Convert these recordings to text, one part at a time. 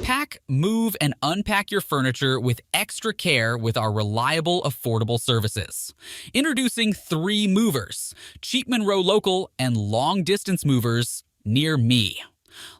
Pack, move, and unpack your furniture with extra care with our reliable, affordable services. Introducing 3 movers: cheap Monroe local and long distance movers near me.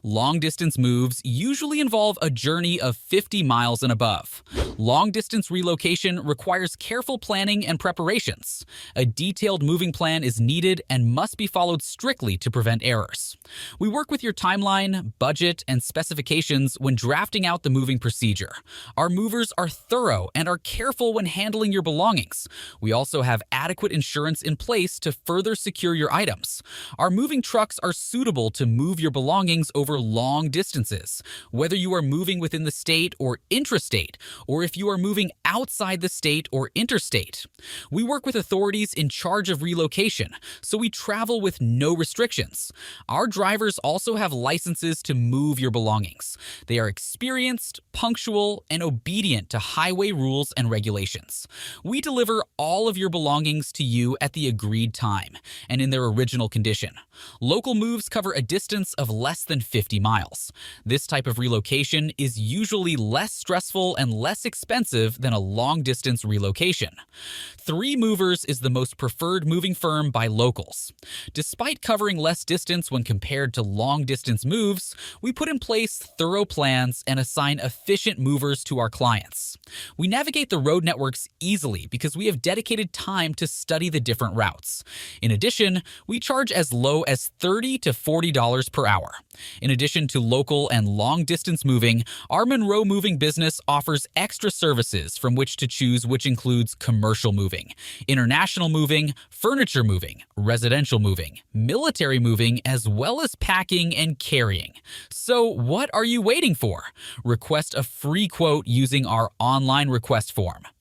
Long distance moves usually involve a journey of 50 miles and above. Long distance relocation requires careful planning and preparations. A detailed moving plan is needed and must be followed strictly to prevent errors. We work with your timeline, budget, and specifications when drafting out the moving procedure. Our movers are thorough and are careful when handling your belongings. We also have adequate insurance in place to further secure your items. Our moving trucks are suitable to move your belongings over long distances, whether you are moving within the state or intrastate, or if you are moving outside the state or interstate. We work with authorities in charge of relocation, so we travel with no restrictions. Our drivers also have licenses to move your belongings. They are experienced, punctual, and obedient to highway rules and regulations. We deliver all of your belongings to you at the agreed time and in their original condition. Local moves cover a distance of less than 50 miles. This type of relocation is usually less stressful and less expensive than a long-distance relocation. 3 Movers is the most preferred moving firm by locals. Despite covering less distance when compared to long-distance moves, we put in place thorough plans and assign efficient movers to our clients. We navigate the road networks easily because we have dedicated time to study the different routes. In addition, we charge as low as $30 to $40 per hour. In addition to local and long-distance moving, our Monroe moving business offers extra services from which to choose, which includes commercial moving, international moving, furniture moving, residential moving, military moving, as well as packing and carrying. So what are you waiting for? Request a free quote using our online request form.